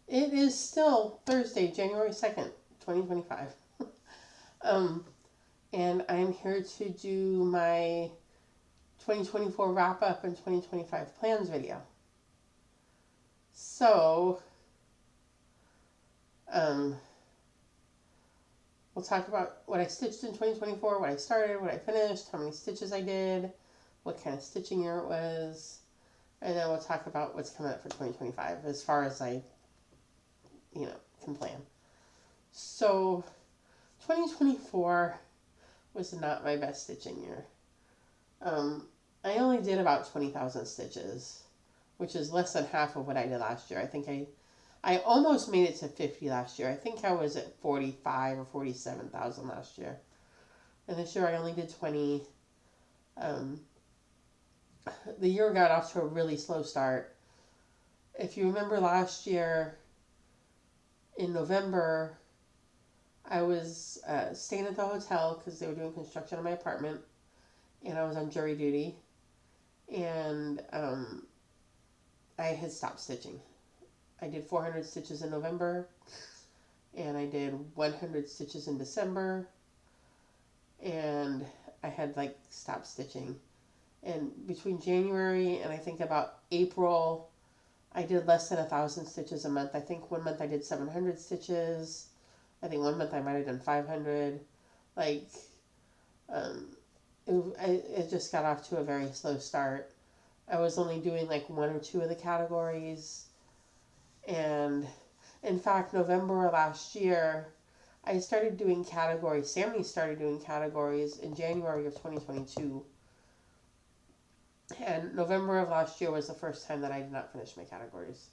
It is still Thursday, January 2nd, 2025. um, and I'm here to do my 2024 wrap up and 2025 plans video. So, um, we'll talk about what I stitched in 2024, what I started, what I finished, how many stitches I did, what kind of stitching year it was, and then we'll talk about what's coming up for 2025 as far as I, can plan. So, 2024 was not my best stitching year. I only did about 20,000 stitches, which is less than half of what I did last year. I think I almost made it to 50 last year. I think I was at 45 or 47,000 last year. And this year I only did 20. Um, the year got off to a really slow start. If you remember last year, in November, I was staying at the hotel because they were doing construction on my apartment, and I was on jury duty, and I had stopped stitching. I did 400 stitches in November, and I did 100 stitches in December, and I had stopped stitching. And between January and I think about April, I did less than 1,000 stitches a month. I think one month I did 700 stitches. I think one month I might have done 500. Like, um, it just got off to a very slow start. I was only doing one or two of the categories. And in fact, November of last year, I started doing categories. Sammy started doing categories in January of 2022. And November of last year was the first time that I did not finish my categories.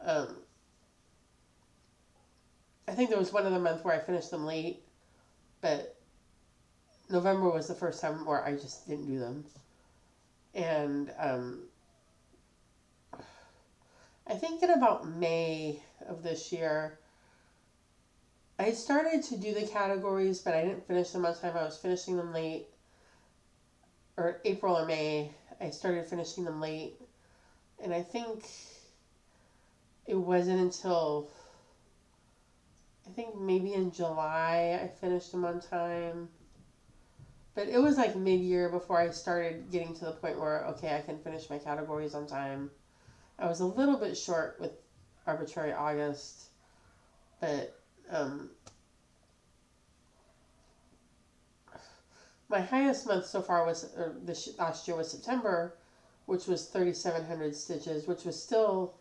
Um, I think there was one other month where I finished them late, but November was the first time where I just didn't do them. And I think in about May of this year, I started to do the categories, but I didn't finish them on time. I was finishing them late. Or April or May, I started finishing them late. And I think it wasn't until, I think maybe in July, I finished them on time. But it was mid-year before I started getting to the point where, okay, I can finish my categories on time. I was a little bit short with Arbitrary August, but my highest month so far was this last year was September, which was 3,700 stitches, which was still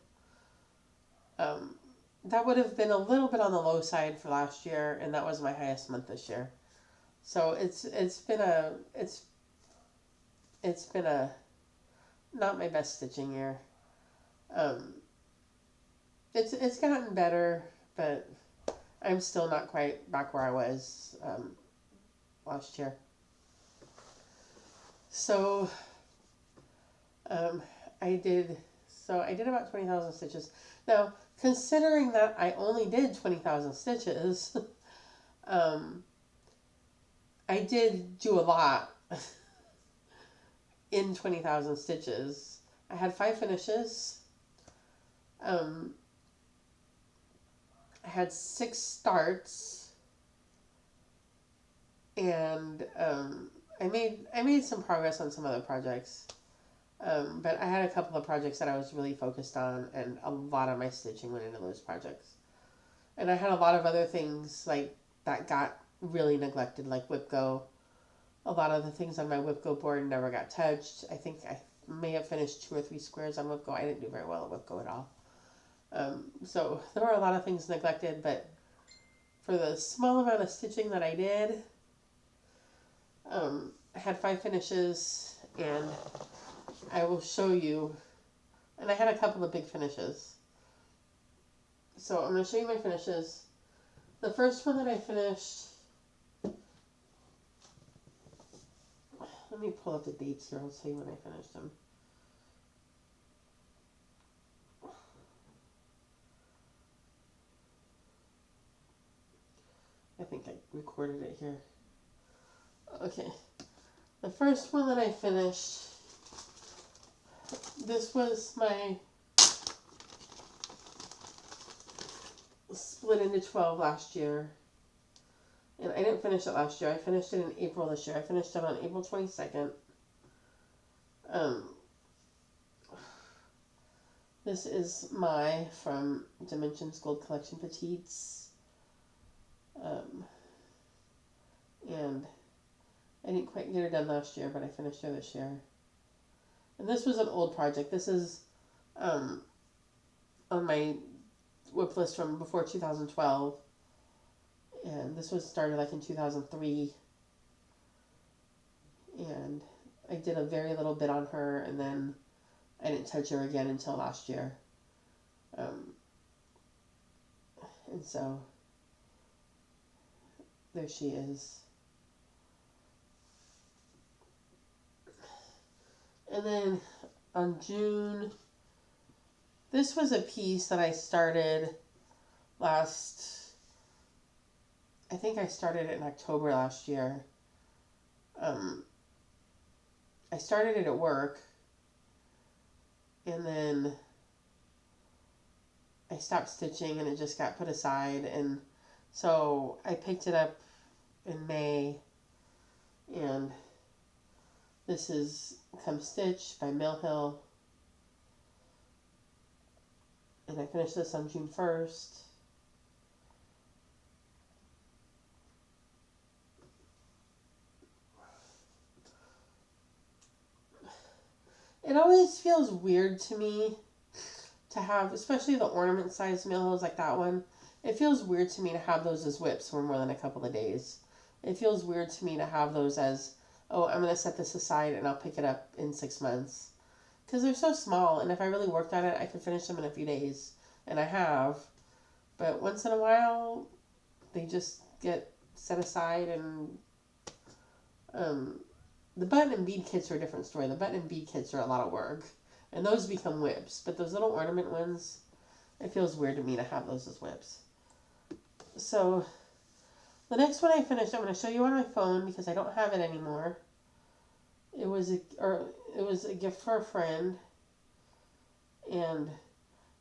that would have been a little bit on the low side for last year, and that was my highest month this year. So it's been a not my best stitching year. Um, it's gotten better, but I'm still not quite back where I was last year. So um, I did I did about 20,000 stitches. Now, considering that I only did 20,000 stitches, I did do a lot in 20,000 stitches. I had 5 finishes. I had 6 starts, and I made some progress on some other projects. But I had a couple of projects that I was really focused on, and a lot of my stitching went into those projects. And I had a lot of other things that got really neglected, like WhipGo. A lot of the things on my WhipGo board never got touched. I think I may have finished 2 or 3 squares on WhipGo. I didn't do very well at WhipGo at all. So there were a lot of things neglected, but for the small amount of stitching that I did, I had 5 finishes, and I will show you. And I had a couple of big finishes. So I'm going to show you my finishes. The first one that I finished, let me pull up the dates here. I'll tell you when I finished them. I think I recorded it here. Okay. The first one that I finished, this was my split into 12 last year. And I didn't finish it last year. I finished it in April this year. I finished it on April 22nd. Um, this is my from Dimensions Gold Collection Petites. And I didn't quite get her done last year, but I finished her this year. And this was an old project. This is on my WIP list from before 2012. And this was started like in 2003. And I did a very little bit on her, and then I didn't touch her again until last year. And so there she is. And then on June, this was a piece that I started I think I started it in October last year. I started it at work, and then I stopped stitching and it just got put aside, and so I picked it up in May, and this is Come Stitch by Mill Hill, and I finished this on June 1st. It always feels weird to me to have, especially the ornament size Mill Hills like that one, it feels weird to me to have those as whips for more than a couple of days. It feels weird to me to have those as, oh, I'm going to set this aside and I'll pick it up in 6 months. Because they're so small, and if I really worked on it, I could finish them in a few days. And I have. But once in a while, they just get set aside, and the button and bead kits are a different story. The button and bead kits are a lot of work. And those become whips. But those little ornament ones, it feels weird to me to have those as whips. So the next one I finished, I'm going to show you on my phone because I don't have it anymore. It was a gift for a friend, and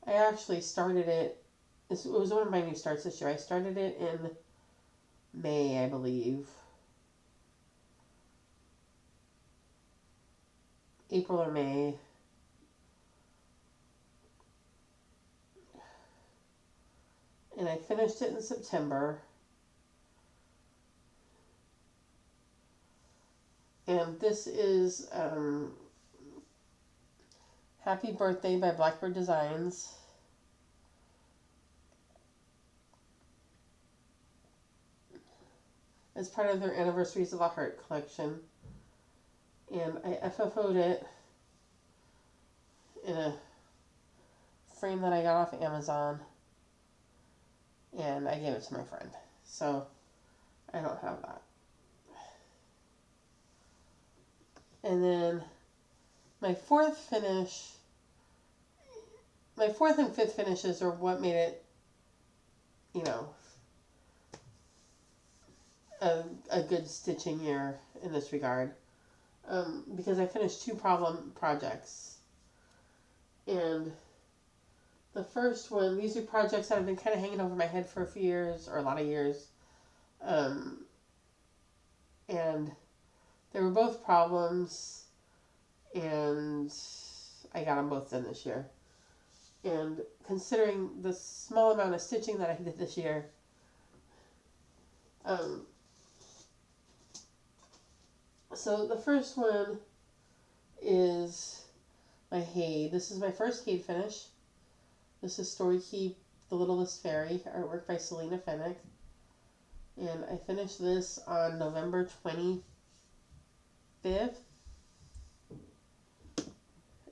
I actually started it. It was one of my new starts this year. I started it in May, I believe. April or May. And I finished it in September. And this is Happy Birthday by Blackbird Designs. As part of their Anniversaries of the Heart collection. And I FFO'd it in a frame that I got off Amazon. And I gave it to my friend. So I don't have that. And then my fourth and fifth finishes are what made it, a good stitching year in this regard. Because I finished 2 problem projects. And the first one, these are projects that have been kind of hanging over my head for a few years, or a lot of years. And they were both problems, and I got them both done this year. And considering the small amount of stitching that I did this year, so the first one is my Hade. This is my first Hade finish. This is Story Keep, The Littlest Fairy, artwork by Selena Fennick. And I finished this on November 25th.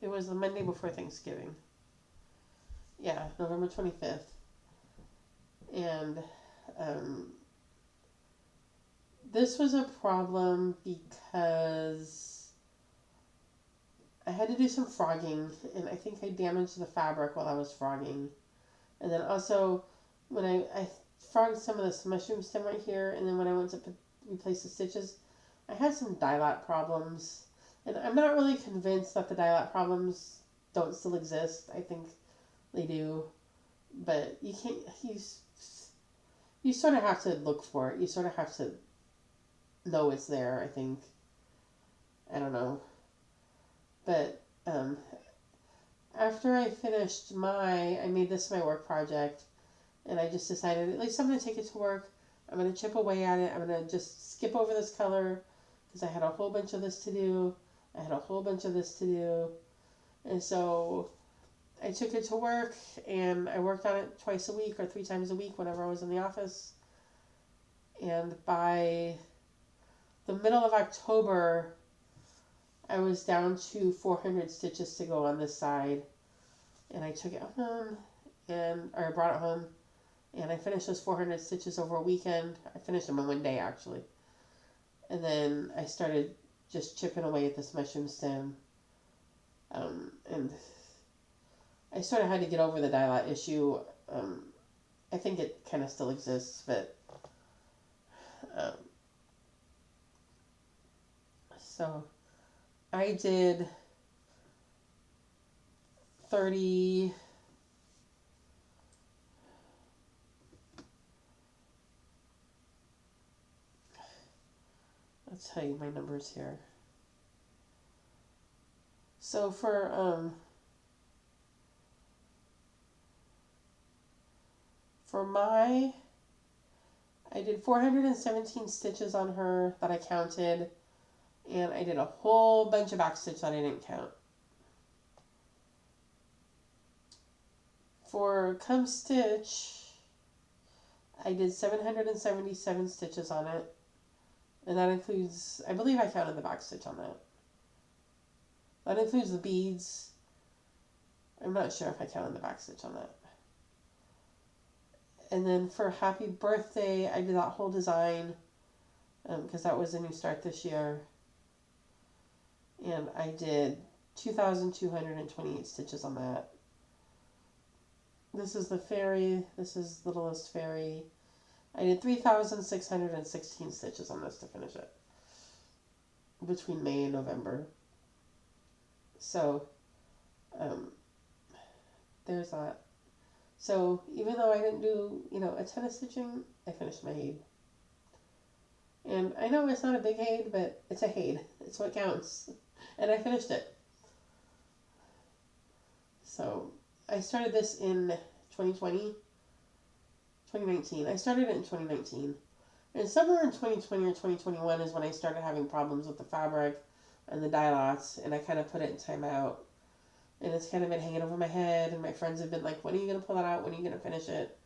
It was the Monday before Thanksgiving. Yeah, November 25th. And this was a problem because I had to do some frogging, and I think I damaged the fabric while I was frogging. And then also, when I frogged some of this mushroom stem right here, and then when I went to replace the stitches, I had some dye lot problems. And I'm not really convinced that the dye lot problems don't still exist. I think they do. But you you sort of have to look for it. You sort of have to know it's there, I think. I don't know. But after I finished I made this my work project, and I just decided at least I'm going to take it to work. I'm going to chip away at it. I'm going to just skip over this color because I had a whole bunch of this to do. I had a whole bunch of this to do. And so I took it to work and I worked on it twice a week or 3 times a week whenever I was in the office. And by the middle of October, I was down to 400 stitches to go on this side. And I took it home or I brought it home and I finished those 400 stitches over a weekend. I finished them in one day actually. And then I started just chipping away at this mushroom stem. And I sort of had to get over the dye lot issue. I think it kind of still exists, but so I did 30. I'll tell you my numbers here. So I did 417 stitches on her that I counted, and I did a whole bunch of back stitch that I didn't count. For Come Stitch, I did 777 stitches on it, and that includes, I believe I counted the back stitch on that. That includes the beads. I'm not sure if I counted the back stitch on that. And then for Happy Birthday, I did that whole design because that was a new start this year. And I did 2,228 stitches on that. This is the fairy. This is Littlest Fairy. I did 3,616 stitches on this to finish it between May and November. So, there's that. So, even though I didn't do, a ton of stitching, I finished my HAED. And I know it's not a big HAED, but it's a HAED. It's what counts. And I finished it. So, I started this in 2019. I started it in 2019. And somewhere in 2020 or 2021 is when I started having problems with the fabric and the dye lots, and I kind of put it in timeout. And it's kind of been hanging over my head, and my friends have been like, when are you going to pull that out? When are you going to finish it?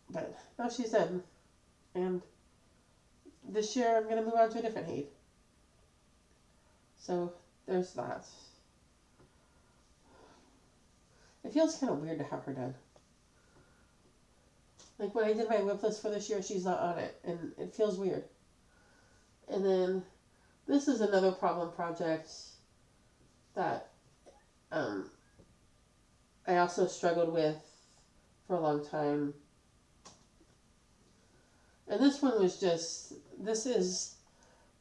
But now she's done. And this year I'm going to move on to a different HAED. So there's that. It feels kind of weird to have her done. Like when I did my whip list for this year, she's not on it, and it feels weird. And then this is another problem project that I also struggled with for a long time. And this one was this is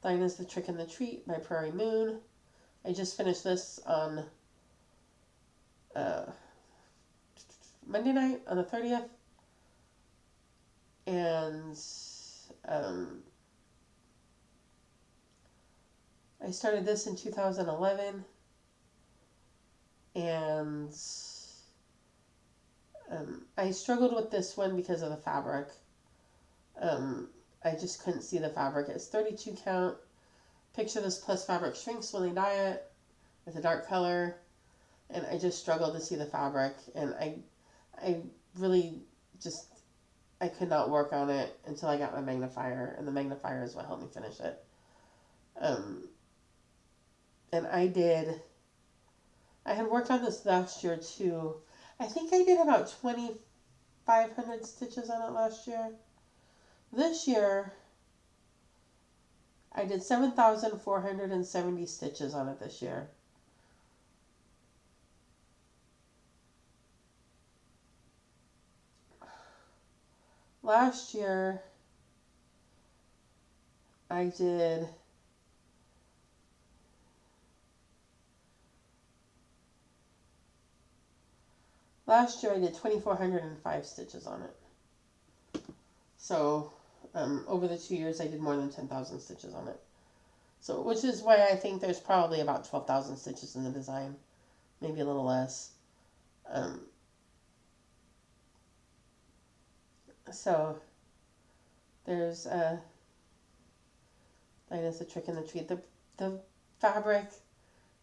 Dinah's The Trick and the Treat by Prairie Moon. I just finished this on Monday night on the 30th. And I started this in 2011. And I struggled with this one because of the fabric. I just couldn't see the fabric. It's 32 count. Picture this plus fabric shrinks when they dye it with a dark color. And I just struggled to see the fabric. And I really just, I could not work on it until I got my magnifier. And the magnifier is what helped me finish it. And I had worked on this last year too. I think I did about 2,500 stitches on it last year. This year, I did 7,470 stitches on it this year. Last year, I did Last year I did 2,405 stitches on it. So over the 2 years I did more than 10,000 stitches on it. So, which is why I think there's probably about 12,000 stitches in the design, maybe a little less. So there's that is the trick in the treat. The fabric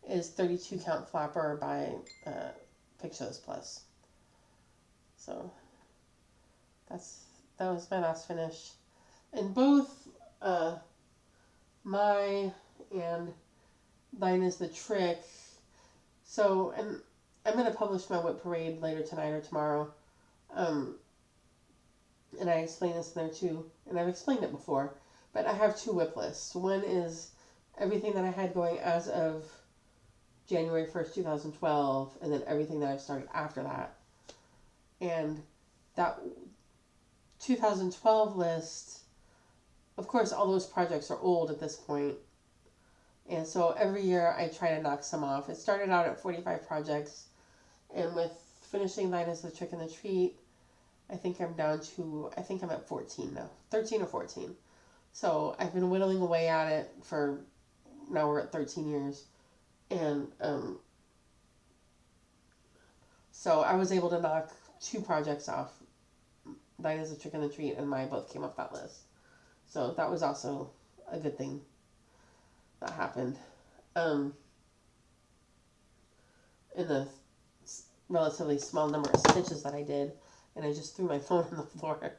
is 32 count flapper by Pictures Plus. So that was my last finish, and both my and Thine is the Trick. So, and I'm gonna publish my WIP parade later tonight or tomorrow. And I explain this in there too, and I've explained it before, but I have two WIP lists. One is everything that I had going as of January 1st, 2012, and then everything that I've started after that. And that 2012 list, of course, all those projects are old at this point. And so every year I try to knock some off. It started out at 45 projects, and with finishing Thine is the Trick and the Treat, I think I'm at 14 now. 13 or 14. So I've been whittling away at it for, now we're at 13 years. And so I was able to knock 2 projects off. Thine is the Trick and the Treat and mine both came off that list. So that was also a good thing that happened. In the relatively small number of stitches that I did, and I just threw my phone on the floor.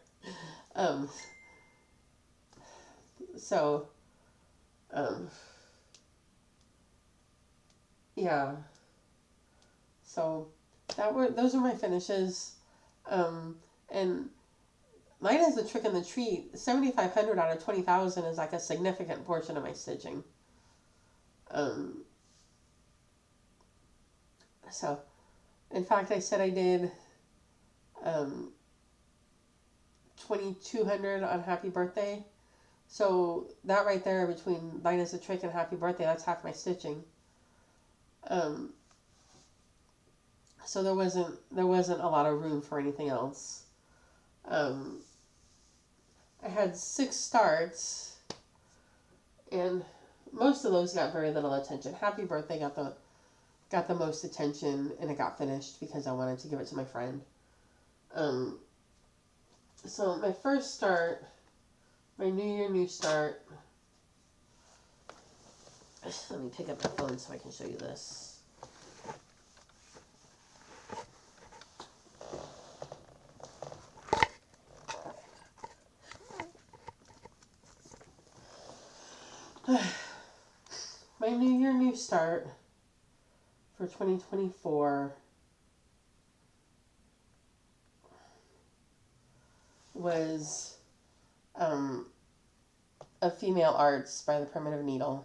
So, yeah. So those were my finishes, and mine is the Trick and the Treat. 7,500 out of 20,000 is like a significant portion of my stitching. So, in fact, I said I did 2,200 on Happy Birthday. So that right there between Thine is the Trick and Happy Birthday, that's half my stitching. So there wasn't a lot of room for anything else. I had 6 starts, and most of those got very little attention. Happy Birthday got the most attention, and it got finished because I wanted to give it to my friend. So my first start, my New Year, New Start. Let me pick up my phone so I can show you this. My New Year, New Start for 2024 was a Female Arts by the Primitive Needle.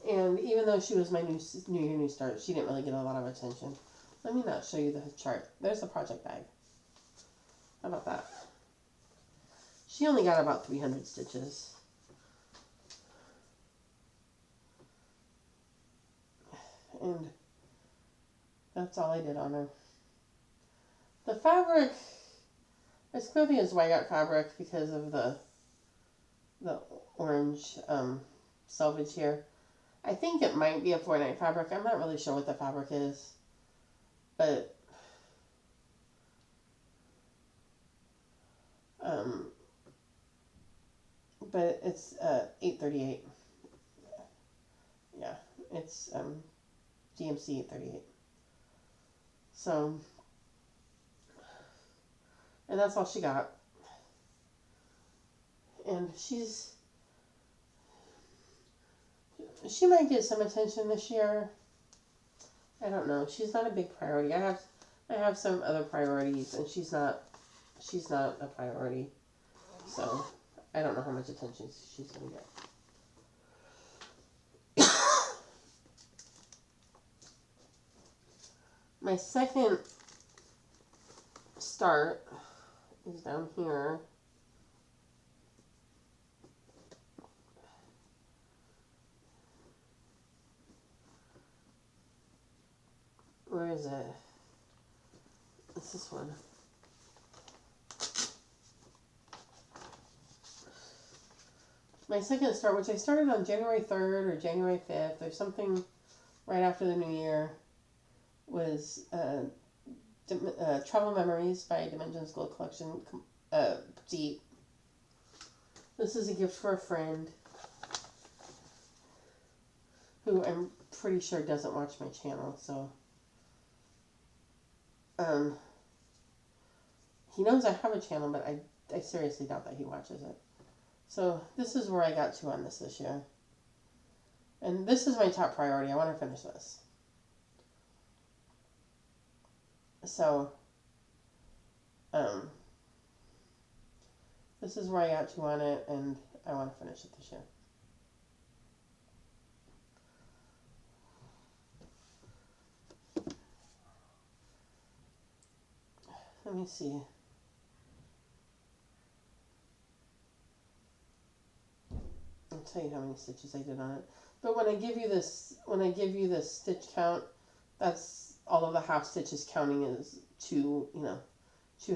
And even though she was my New Year, New Start, she didn't really get a lot of attention. Let me not show you the chart. There's the project bag. How about that? She only got about 300 stitches. And that's all I did on her. The fabric, it's clearly a Zweigart fabric because of the orange selvage here. I think it might be a 4-night fabric. I'm not really sure what the fabric is, but it's 838. Yeah, it's DMC 838. So, and that's all she got. And she might get some attention this year. I don't know. She's not a big priority. I have some other priorities, and she's not a priority. So I don't know how much attention she's gonna get. My second start is down here. Where is it? It's this one. My second start, which I started on January 3rd or January 5th or something right after the new year, was Travel Memories by Dimensions Gold Collection. Deep. This is a gift for a friend who I'm pretty sure doesn't watch my channel, so he knows I have a channel, but I seriously doubt that he watches it. So this is where I got to on this year. And this is my top priority. I want to finish this. So, this is where I got to on it, and I want to finish it this year. Let me see. I'll tell you how many stitches I did on it. But when I give you this stitch count, that's all of the half stitches counting as two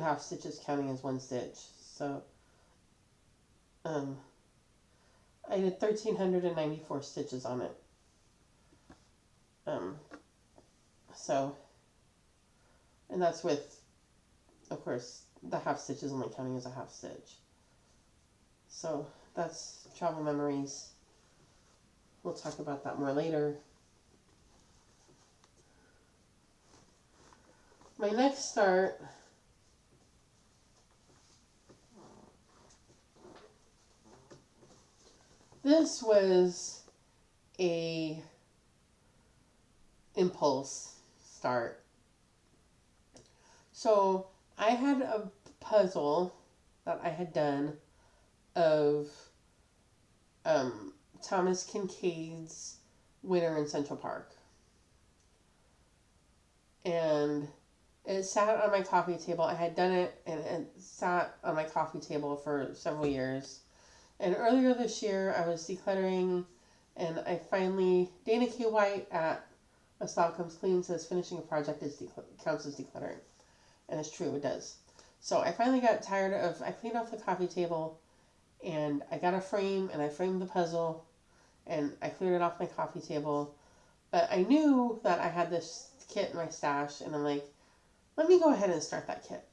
half stitches counting as one stitch. So, I did 1,394 stitches on it. So, and that's with, of course, the half stitch is only counting as a half stitch. So that's Travel Memories. We'll talk about that more later. My next start this was a impulse start. So I had a puzzle that I had done of Thomas Kincaid's Winter in Central Park. And it sat on my coffee table. I had done it and it sat on my coffee table for several years. And earlier this year, I was decluttering, and I finally, Dana K. White at A Slob Comes Clean says finishing a project counts as decluttering. And it's true, it does. So I finally got tired of, I cleaned off the coffee table, and I got a frame, and I framed the puzzle, and I cleared it off my coffee table. But I knew that I had this kit in my stash, and I'm like, let me go ahead and start that kit.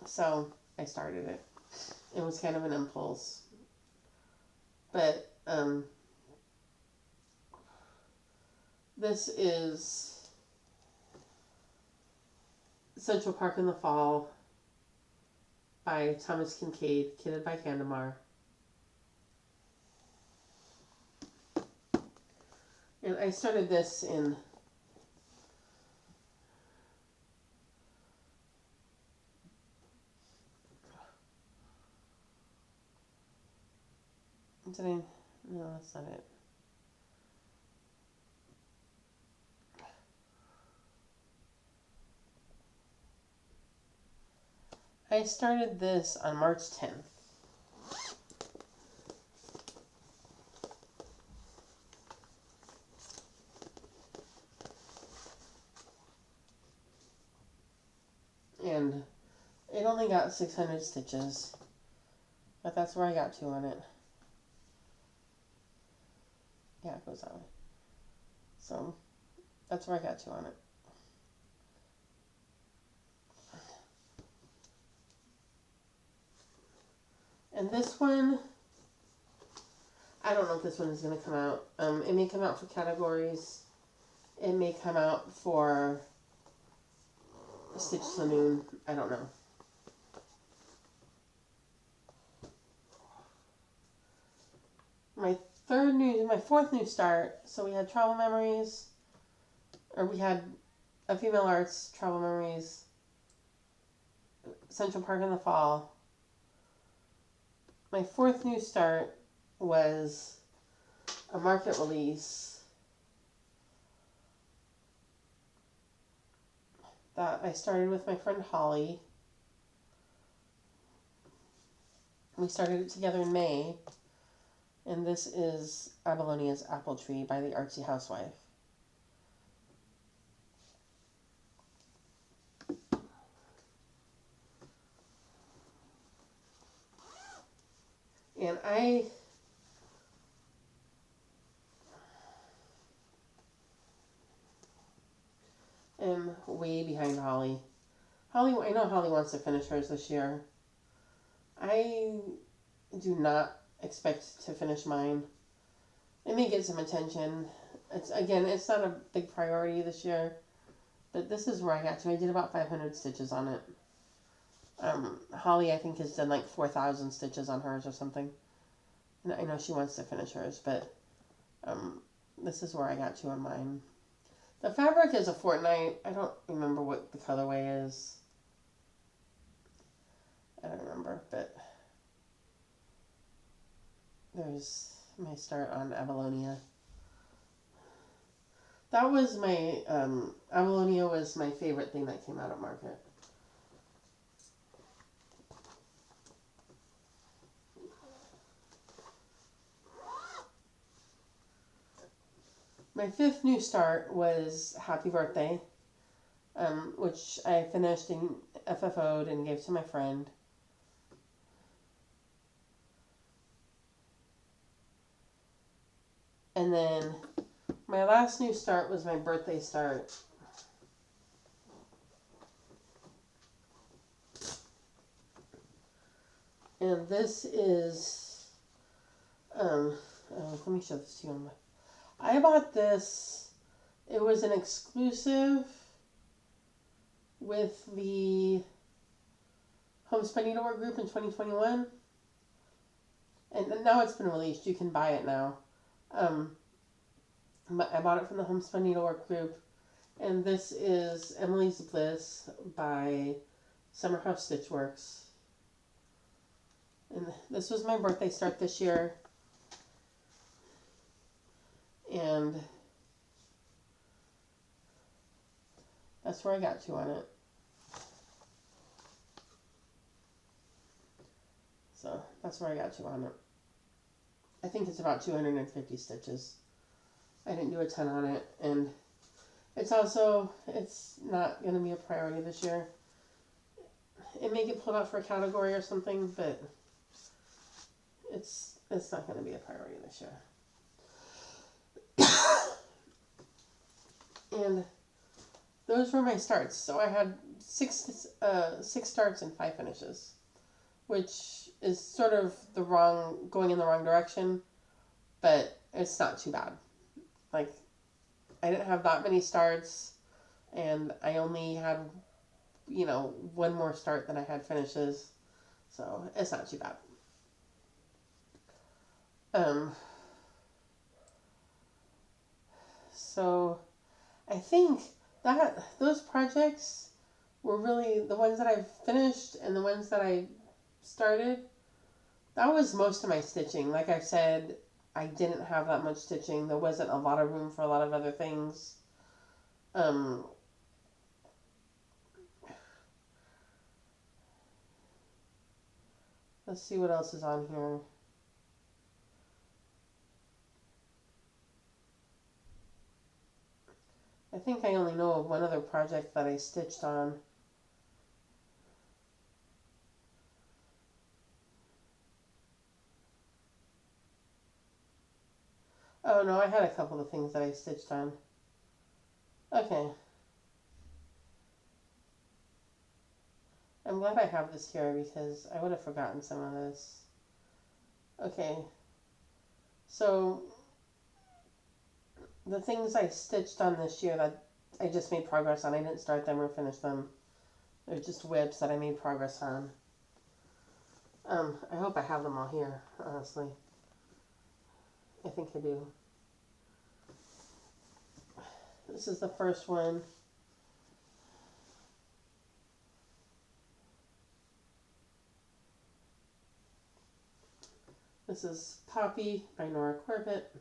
So I started it. It was kind of an impulse. But this is Central Park in the Fall by Thomas Kincaid, kitted by Candamar. And I started this in no, that's not it. I started this on March 10th. And it only got 600 stitches, but that's where I got to on it. Yeah, it goes that way. So that's where I got to on it. And this one, I don't know if this one is going to come out. It may come out for categories. It may come out for Stitch Saloon. I don't know. My fourth new start. So we had Travel Memories, or we had A Female Arts, Travel Memories, Central Park in the Fall. My fourth new start was a market release that I started with my friend Holly. We started it together in May. And this is Abilonia's Apple Tree by the Artsy Housewife. And I am way behind Holly. I know Holly wants to finish hers this year. I do not expect to finish mine. It may get some attention. It's not a big priority this year, but this is where I got to. I did about 500 stitches on it. Holly, I think, has done like 4,000 stitches on hers or something. And I know she wants to finish hers, but this is where I got to on mine. The fabric is a Fortnite. I don't remember what the colorway is. I don't remember, but there's my start on Avalonia. That was my, Avalonia was my favorite thing that came out at market. My fifth new start was Happy Birthday, which I finished and FFO'd and gave to my friend. And then my last new start was my birthday start. And this is, let me show this to you. I bought this, it was an exclusive with the Homespun Needlework Group in 2021. And now it's been released, you can buy it now. But I bought it from the Homespun Needlework Group. And this is Emily's Bliss by Summer House Stitchworks. And this was my birthday start this year. And that's where I got to on it. So that's where I got to on it. I think it's about 250 stitches. I didn't do a ton on it, and it's not going to be a priority this year. It may get pulled out for a category or something, but it's not going to be a priority this year. And those were my starts. So I had six starts and 5 finishes, which is sort of going in the wrong direction, but it's not too bad. Like, I didn't have that many starts, and I only had, one more start than I had finishes, so it's not too bad. So I think that those projects were really the ones that I finished and the ones that I started. That was most of my stitching. Like I said, I didn't have that much stitching. There wasn't a lot of room for a lot of other things. Let's see what else is on here. I think I only know of one other project that I stitched on. Oh no, I had a couple of things that I stitched on. Okay. I'm glad I have this here because I would have forgotten some of this. Okay. So the things I stitched on this year that I just made progress on, I didn't start them or finish them. They're just whips that I made progress on. I hope I have them all here, honestly. I think I do. This is the first one. This is Poppy by Nora Corbett.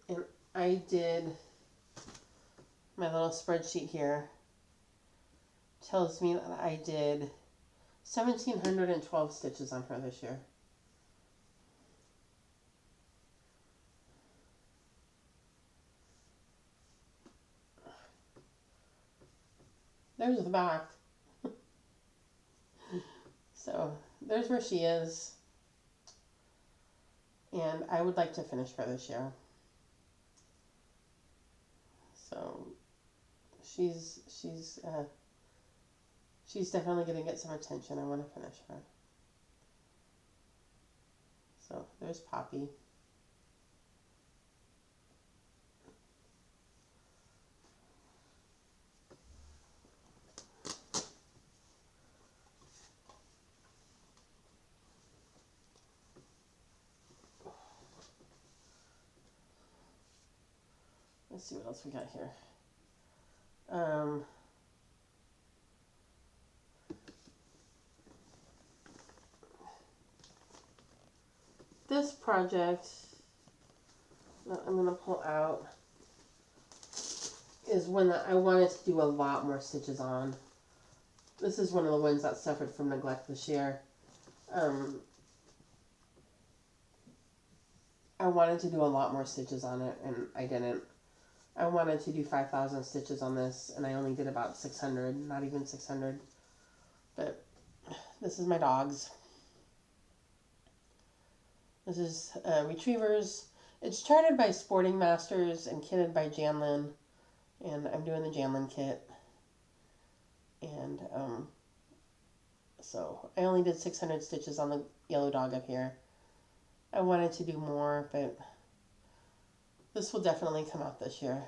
And I did my little spreadsheet here. Tells me that I did 1,712 stitches on her this year. there's the back. So there's where she is. And I would like to finish her this year. So she's definitely going to get some attention. I want to finish her. So there's Poppy. Let's see what else we got here. This project that I'm going to pull out is one that I wanted to do a lot more stitches on. This is one of the ones that suffered from neglect this year. I wanted to do a lot more stitches on it, and I didn't. I wanted to do 5,000 stitches on this, and I only did about 600, not even 600. But this is my dogs. This is Retrievers. It's charted by Sporting Masters and kitted by Janlin, and I'm doing the Janlin kit. And so I only did 600 stitches on the yellow dog up here. I wanted to do more, but this will definitely come out this year.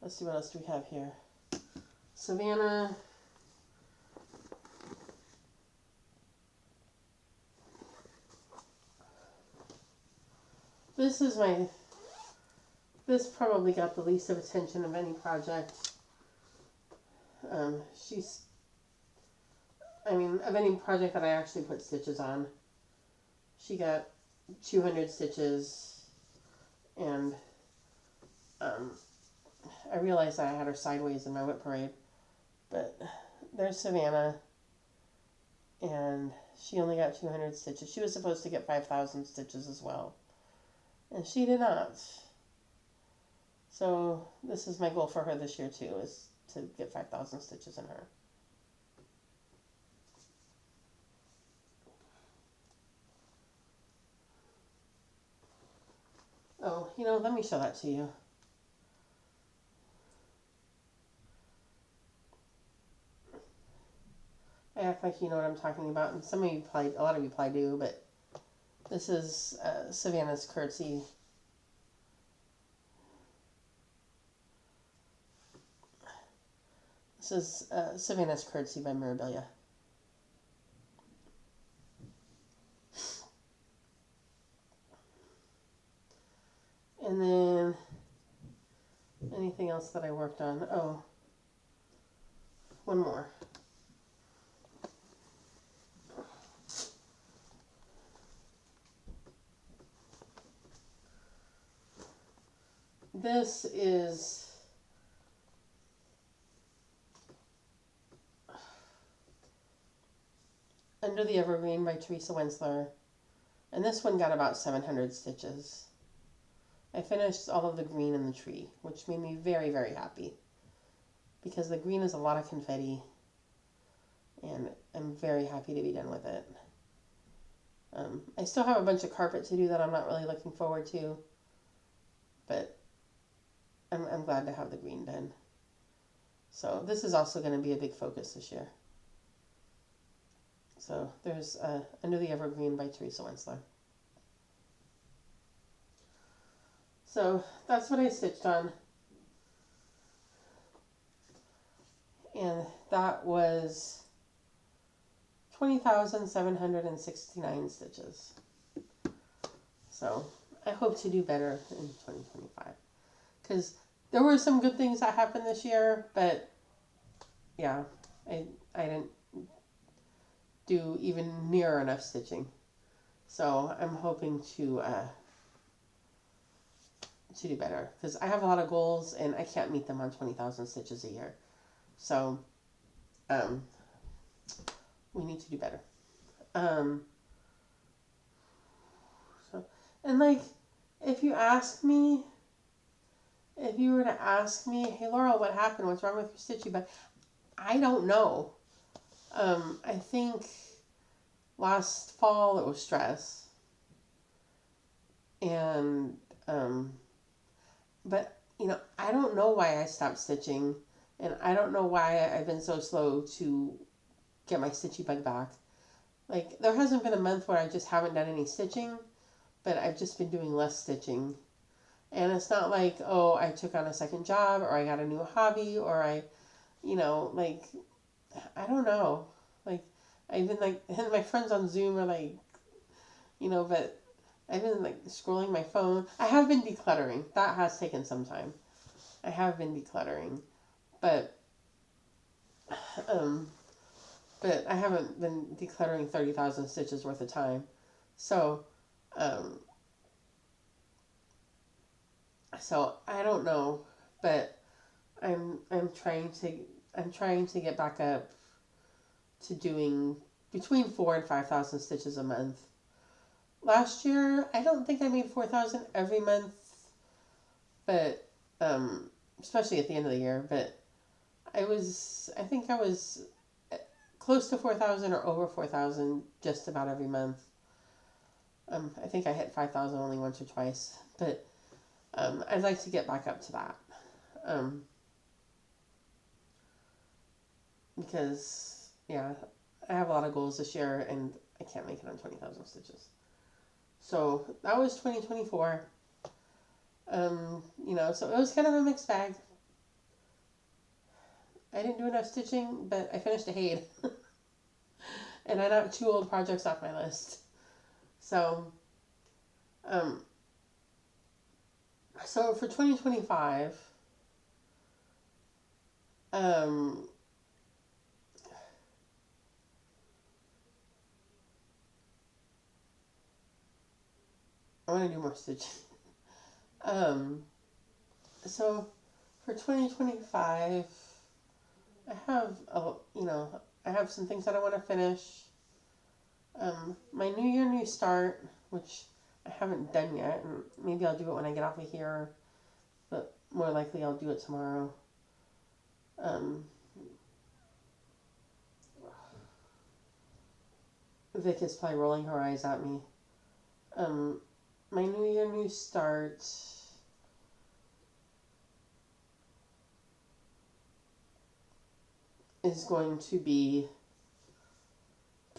Let's see what else do we have here. Savannah. This probably got the least of attention of any project. Of any project that I actually put stitches on. She got 200 stitches, and I realized I had her sideways in my whip parade, but there's Savannah, and she only got 200 stitches. She was supposed to get 5,000 stitches as well, and she did not. So this is my goal for her this year too, is to get 5,000 stitches in her. Oh, let me show that to you. I act like you know what I'm talking about, and a lot of you probably do, but this is Savannah's Curtsy. This is Savannah's Curtsy by Mirabilia. And then anything else that I worked on? Oh, one more. This is Under the Evergreen by Teresa Wensler. And this one got about 700 stitches. I finished all of the green in the tree, which made me very, very happy. Because the green is a lot of confetti. And I'm very happy to be done with it. I still have a bunch of carpet to do that I'm not really looking forward to. But I'm glad to have the green done. So this is also going to be a big focus this year. So there's Under the Evergreen by Teresa Wensler. So that's what I stitched on. And that was 20,769 stitches. So I hope to do better in 2025. Because there were some good things that happened this year, but yeah, I didn't do even near enough stitching. So I'm hoping to do better, because I have a lot of goals and I can't meet them on 20,000 stitches a year. So, um, we need to do better. Um, so, and like, if you ask me, if you were to ask me, hey Laura, what happened? What's wrong with your stitchy bug? I don't know. I think last fall it was stress, and but I don't know why I stopped stitching, and I don't know why I've been so slow to get my stitchy bug back. Like there hasn't been a month where I just haven't done any stitching, but I've just been doing less stitching. And it's not like, oh, I took on a second job or I got a new hobby or like, I don't know. Like, I've been like, and my friends on Zoom are like, but I've been like scrolling my phone. I have been decluttering. That has taken some time. I have been decluttering, but um, but I haven't been decluttering 30,000 stitches worth of time. So, um, so I don't know, but I'm trying to get back up to doing between 4,000 and 5,000 stitches a month. Last year, I don't think I made 4,000 every month, but um, especially at the end of the year. But I think I was close to 4,000 or over 4,000 just about every month. I think I hit 5,000 only once or twice, but I'd like to get back up to that. Um, because yeah, I have a lot of goals this year and I can't make it on 20,000 stitches. So that was 2024. So it was kind of a mixed bag. I didn't do enough stitching, but I finished a HAID. And I knocked 2 old projects off my list. So, um, so for 2025, um, I want to do more stitching. Um, so for 2025, I have I have some things that I want to finish. My New Year, New Start, which I haven't done yet, and maybe I'll do it when I get off of here, but more likely I'll do it tomorrow. Um, Vic is probably rolling her eyes at me. Um, my New Year, New Start is going to be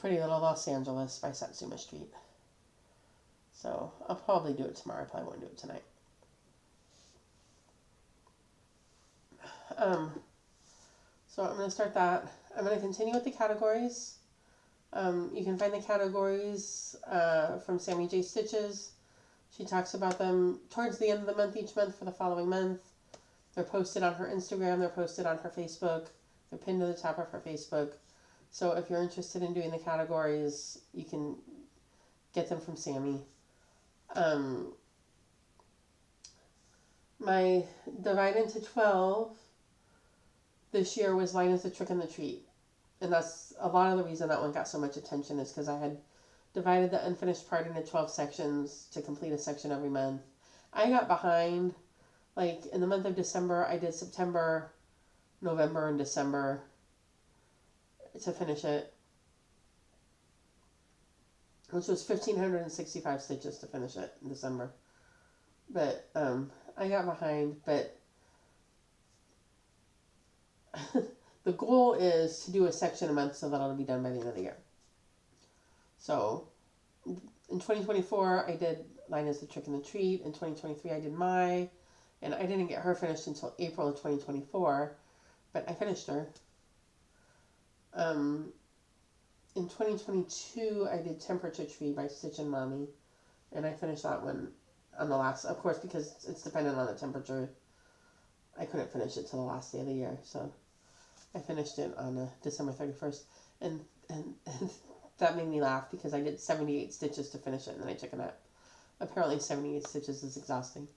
Pretty Little Los Angeles by Satsuma Street. So I'll probably do it tomorrow. I probably won't do it tonight. Um, so I'm going to start that. I'm going to continue with the categories. You can find the categories from Sammy J Stitches. She talks about them towards the end of the month each month for the following month. They're posted on her Instagram. They're posted on her Facebook. They're pinned to the top of her Facebook. So if you're interested in doing the categories, you can get them from Sammy. My Divide into 12 this year was Line is the Trick and the Treat. And that's a lot of the reason that one got so much attention is because I had divided the unfinished part into 12 sections to complete a section every month. I got behind. Like in the month of December, I did September, November, and December to finish it, which was 1,565 stitches to finish it in December. But I got behind. But the goal is to do a section a month so that it'll be done by the end of the year. So in 2024, I did Line is the Trick and the Treat. In 2023, I did Mai. And I didn't get her finished until April of 2024, but I finished her. In 2022, I did Temperature Tree by Stitch and Mommy, and I finished that one on the last, of course, because it's dependent on the temperature. I couldn't finish it till the last day of the year, so I finished it on December 31st, and that made me laugh because I did 78 stitches to finish it, and then I took a nap. Apparently, 78 stitches is exhausting.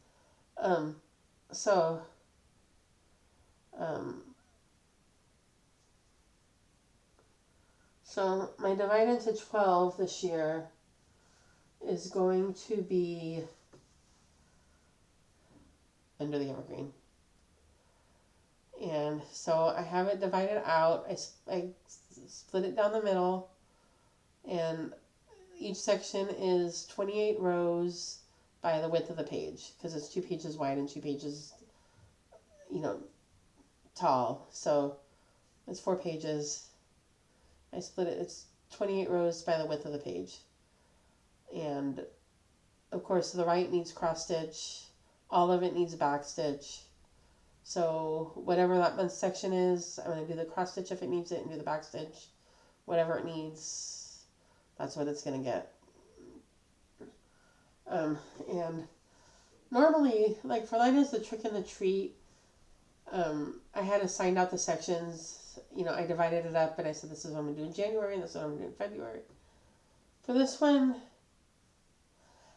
So, um, So my divide into 12 this year is going to be Under the Evergreen. And so I have it divided out. I split it down the middle, and each section is 28 rows by the width of the page, because it's 2 pages wide and 2 pages, tall. So it's 4 pages. I split it, it's 28 rows by the width of the page. And of course, the right needs cross stitch, all of it needs back stitch. So whatever that month section is, I'm going to do the cross stitch if it needs it and do the back stitch. Whatever it needs, that's what it's going to get. And normally, like for Lina's The Trick and the Treat, I had assigned out the sections. I divided it up and I said this is what I'm going to do in January and this is what I'm going to do in February. For this one,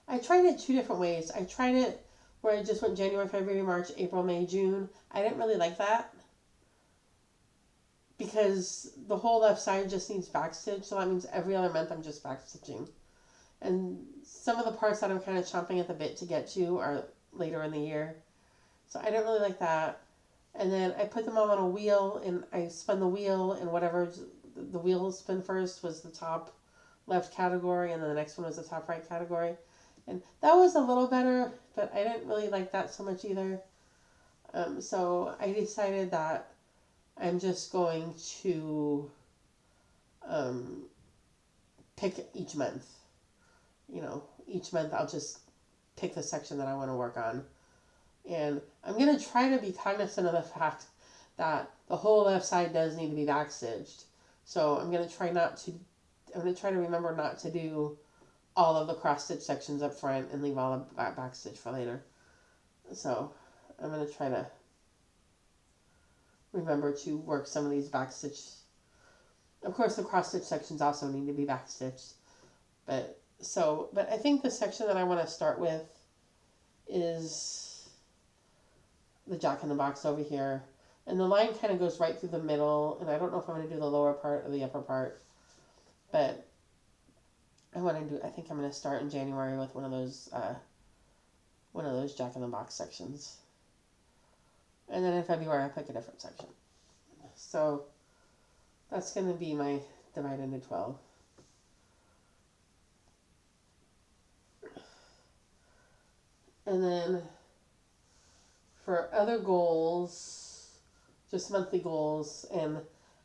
I tried it 2 different ways. I tried it where I just went January, February, March, April, May, June. I didn't really like that because the whole left side just needs backstitch, so that means every other month I'm just backstitching. And some of the parts that I'm kind of chomping at the bit to get to are later in the year. So I didn't really like that. And then I put them all on a wheel and I spun the wheel, and whatever the wheel spin first was the top left category, and then the next one was the top right category. And that was a little better, but I didn't really like that so much either. So I decided that I'm just going to pick each month. Each month I'll just pick the section that I want to work on. And I'm going to try to be cognizant of the fact that the whole left side does need to be backstitched. So I'm going to try to remember not to do all of the cross stitch sections up front and leave all the back stitch for later. So I'm going to try to remember to work some of these back stitch. Of course, the cross stitch sections also need to be back stitched. But I think the section that I want to start with is the Jack in the Box over here. And the line kind of goes right through the middle, and I don't know if I'm going to do the lower part or the upper part. But I think I'm going to start in January with one of those Jack in the Box sections. And then in February I pick a different section. So that's going to be my divide into 12. And then for other goals, just monthly goals, and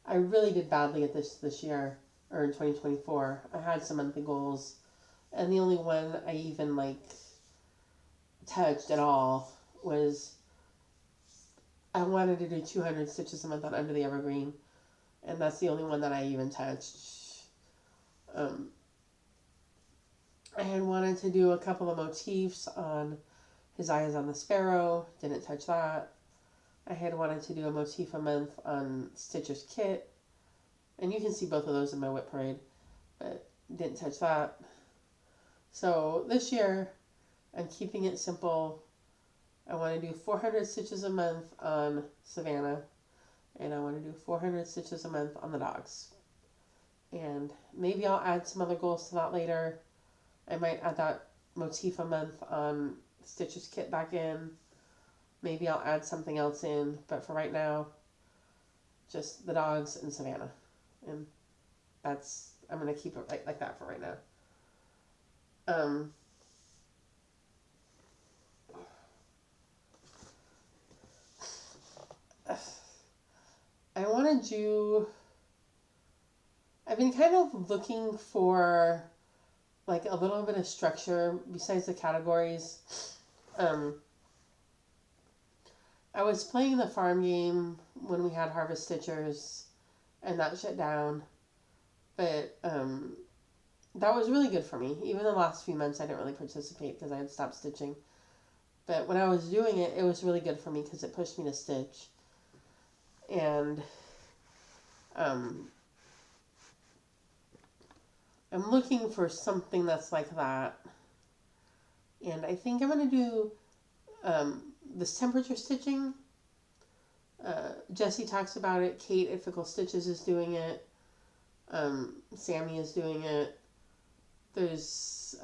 I really did badly at this year, or in 2024. I had some monthly goals, and the only one I even touched at all was I wanted to do 200 stitches a month on Under the Evergreen, and that's the only one that I even touched. I had wanted to do a couple of motifs on His Eyes on the Sparrow, didn't touch that. I had wanted to do a motif a month on Stitcher's Kit, and you can see both of those in my Whip Parade, but didn't touch that. So this year, I'm keeping it simple. I want to do 400 stitches a month on Savannah, and I want to do 400 stitches a month on the dogs. And maybe I'll add some other goals to that later. I might add that motif a month on Stitcher's Kit back in. Maybe I'll add something else in, but for right now, just the dogs and Savannah. And I'm going to keep it like that for right now. I've been kind of looking for a little bit of structure besides the categories. I was playing the farm game when we had Harvest Stitchers, and that shut down. But that was really good for me. Even the last few months I didn't really participate because I had stopped stitching. But when I was doing it, it was really good for me because it pushed me to stitch. And I'm looking for something that's like that. And I think I'm going to do this temperature stitching. Jessie talks about it. Kate at Fickle Stitches is doing it. Sammy is doing it. There's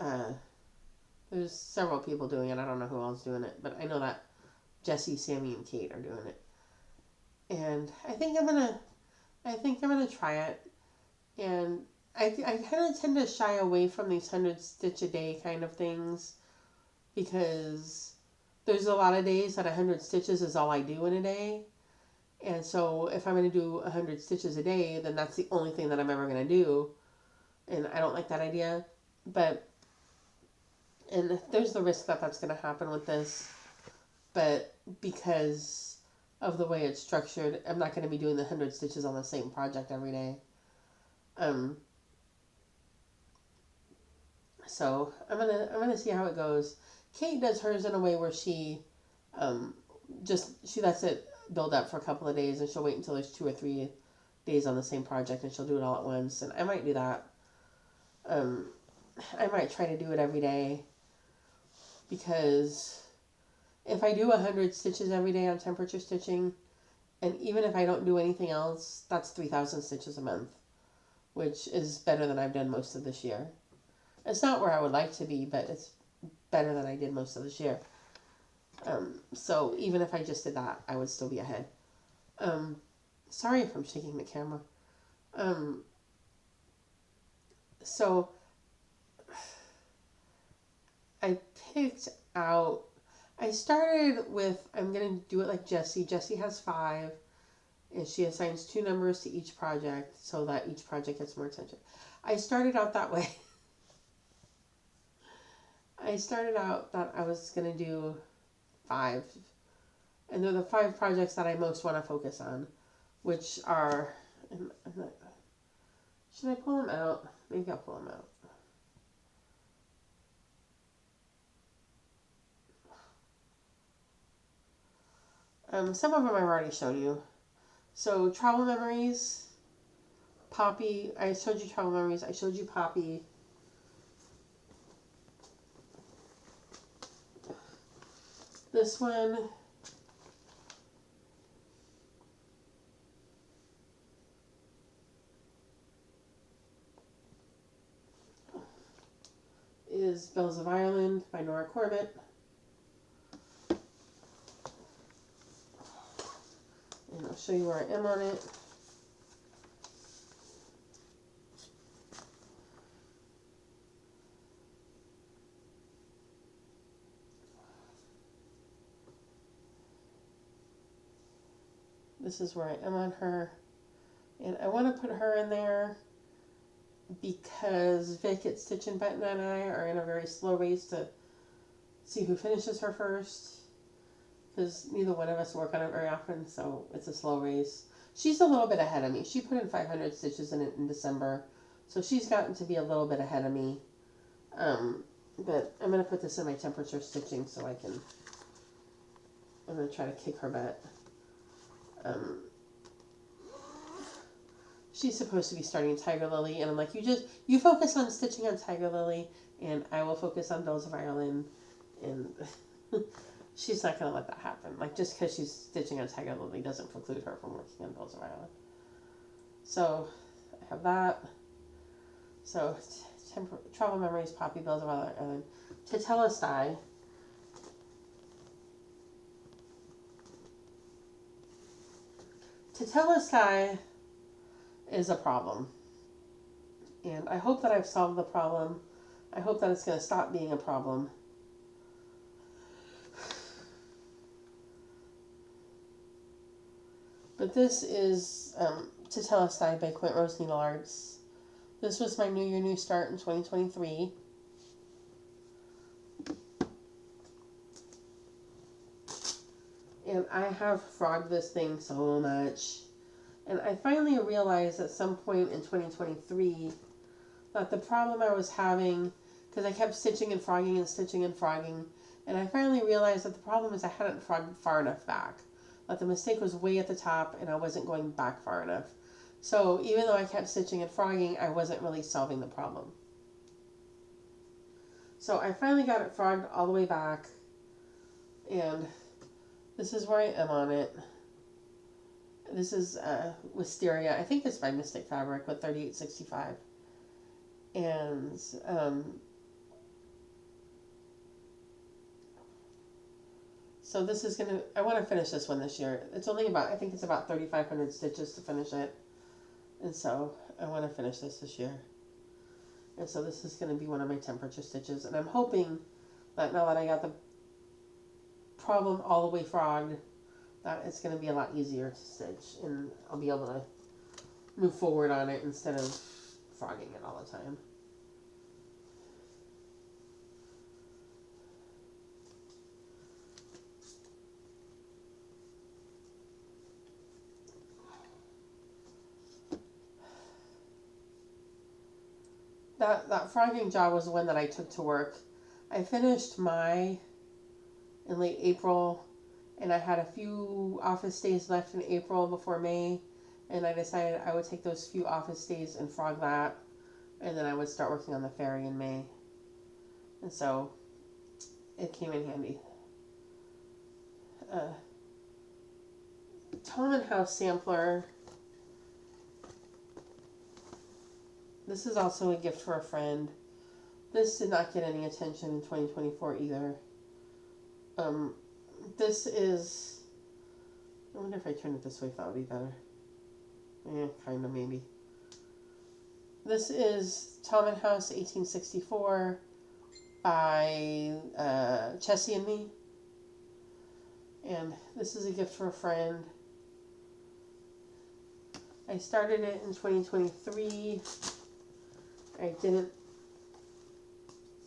there's several people doing it. I don't know who else is doing it, but I know that Jesse, Sammy, and Kate are doing it. And I think I'm gonna try it. And I kind of tend to shy away from these 100 stitch a day kind of things because there's a lot of days that 100 stitches is all I do in a day. And so if I'm going to do 100 stitches a day, then that's the only thing that I'm ever going to do. And I don't like that idea. But, and there's the risk that that's going to happen with this. But because of the way it's structured, I'm not going to be doing the 100 stitches on the same project every day. So I'm gonna see how it goes. Kate does hers in a way where she um, she lets it build up for a couple of days and she'll wait until there's 2 or 3 days on the same project and she'll do it all at once. And I might do that. Um, I might try to do it every day because if I do 100 stitches every day on temperature stitching, and even if I don't do anything else, that's 3,000 stitches a month, which is better than I've done most of this year. It's not where I would like to be, but it's better than I did most of this year. So even if I just did that, I would still be ahead. Sorry if I'm shaking the camera. So I picked out, I started with, I'm going to do it like Jessie. Jessie has 5, and she assigns 2 numbers to each project so that each project gets more attention. I started out that way. I started out that I was going to do 5. And they're the 5 projects that I most want to focus on, which are, should I pull them out? Maybe I'll pull them out. Some of them I've already shown you. So Travel Memories, Poppy, I showed you Travel Memories, I showed you Poppy. This one is Bells of Ireland by Nora Corbett. And I'll show you where I am on it. This is where I am on her. And I want to put her in there because Vic at Stitch and Button and I are in a very slow race to see who finishes her first. Because neither one of us work on it very often, so it's a slow race. She's a little bit ahead of me. She put in 500 stitches in it in December, so she's gotten to be a little bit ahead of me. But I'm going to put this in my temperature stitching so I'm going to try to kick her butt. She's supposed to be starting Tiger Lily, and I'm like, you focus on stitching on Tiger Lily, and I will focus on Bells of Ireland, and she's not going to let that happen. Like, just because she's stitching on Tiger Lily doesn't preclude her from working on Bells of Ireland. So, I have that. So, Travel Memories, Poppy, Bells of Ireland. Tetelestai. Tetelestai is a problem. And I hope that I've solved the problem. I hope that it's going to stop being a problem. But this is Tetelestai by Quint Rose Needle Arts. This was my New Year, New Start in 2023. And I have frogged this thing so much. And I finally realized at some point in 2023 that the problem I was having, because I kept stitching and frogging and stitching and frogging, and I finally realized that the problem is I hadn't frogged far enough back. That the mistake was way at the top and I wasn't going back far enough. So even though I kept stitching and frogging, I wasn't really solving the problem. So I finally got it frogged all the way back, and this is where I am on it. This is Wisteria. I think it's by Mystic Fabric with 3865. And so this is gonna. I want to finish this one this year. It's only about. I think it's about 3,500 stitches to finish it, and so I want to finish this year. And so this is going to be one of my temperature stitches, and I'm hoping that now that I got the problem all the way frogged, that it's going to be a lot easier to stitch, and I'll be able to move forward on it instead of frogging it all the time. That frogging job was the one that I took to work. I finished in late April, and I had a few office days left in April before May, and I decided I would take those few office days and frog that, and then I would start working on the ferry in May. And so it came in handy. Tolman House sampler. This is also a gift for a friend. This did not get any attention in 2024 either. This is. I wonder if I turned it this way if that would be better. Yeah, kind of, maybe. This is Tolman House 1864 by Chessie and Me. And this is a gift for a friend. I started it in 2023. I didn't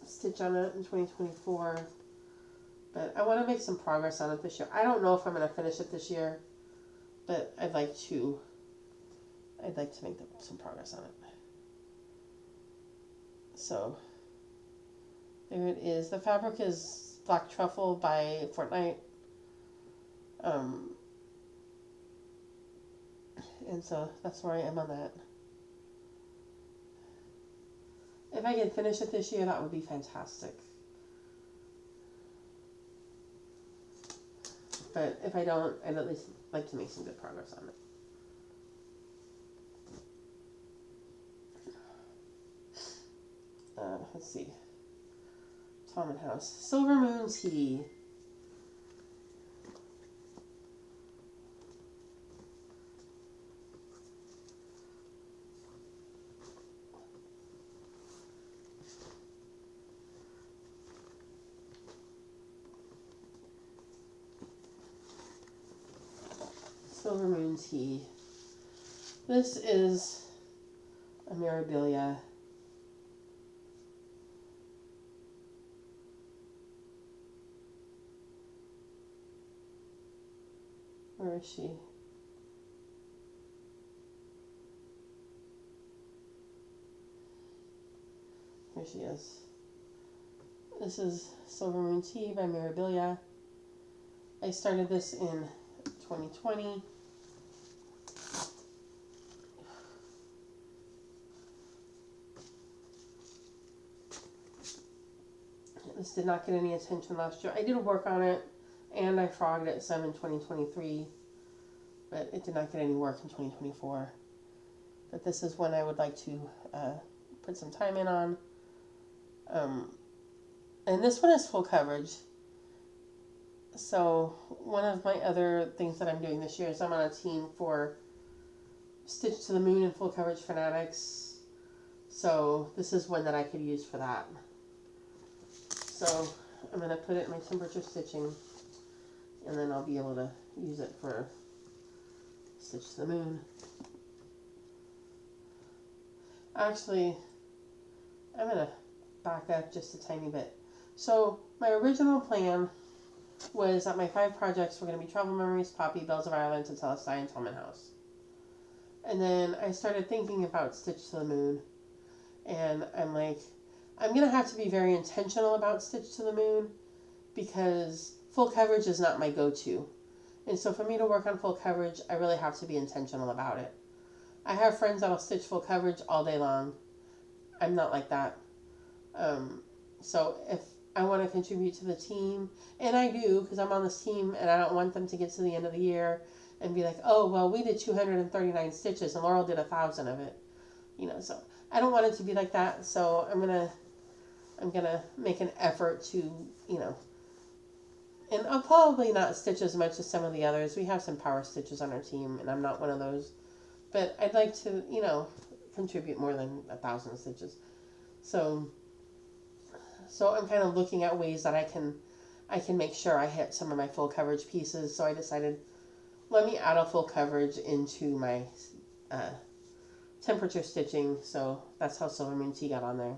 stitch on it in 2024. But I want to make some progress on it this year. I don't know if I'm going to finish it this year, but I'd like to make some progress on it. So there it is. The fabric is Black Truffle by Fortnite. And so that's where I am on that. If I can finish it this year, that would be fantastic. But if I don't, I'd at least like to make some good progress on it. Let's see. Tolman House. Silver Moon Tea. Silver Moon Tea. This is a Mirabilia. Where is she? Here she is. This is Silver Moon Tea by Mirabilia. I started this in 2020. This did not get any attention last year. I did work on it, and I frogged it some in 2023, but it did not get any work in 2024. But this is one I would like to put some time in on. And this one is full coverage. So one of my other things that I'm doing this year is I'm on a team for Stitch to the Moon and Full Coverage Fanatics. So this is one that I could use for that. So I'm going to put it in my temperature stitching, and then I'll be able to use it for Stitch to the Moon. Actually, I'm going to back up just a tiny bit. So my original plan was that my 5 projects were going to be Travel Memories, Poppy, Bells of Ireland, Tetelestai, and Tolman House. And then I started thinking about Stitch to the Moon, and I'm like, I'm going to have to be very intentional about Stitch to the Moon because full coverage is not my go-to. And so for me to work on full coverage, I really have to be intentional about it. I have friends that'll stitch full coverage all day long. I'm not like that. So if I want to contribute to the team, and I do because I'm on this team and I don't want them to get to the end of the year and be like, oh, well, we did 239 stitches and Laurel did 1,000 of it. So I don't want it to be like that. So I'm gonna make an effort to, and I'll probably not stitch as much as some of the others. We have some power stitches on our team, and I'm not one of those. But I'd like to, contribute more than 1,000 stitches. So I'm kind of looking at ways that I can make sure I hit some of my full coverage pieces. So I decided, let me add a full coverage into my uh, temperature stitching. So that's how Silver Moon Tea got on there.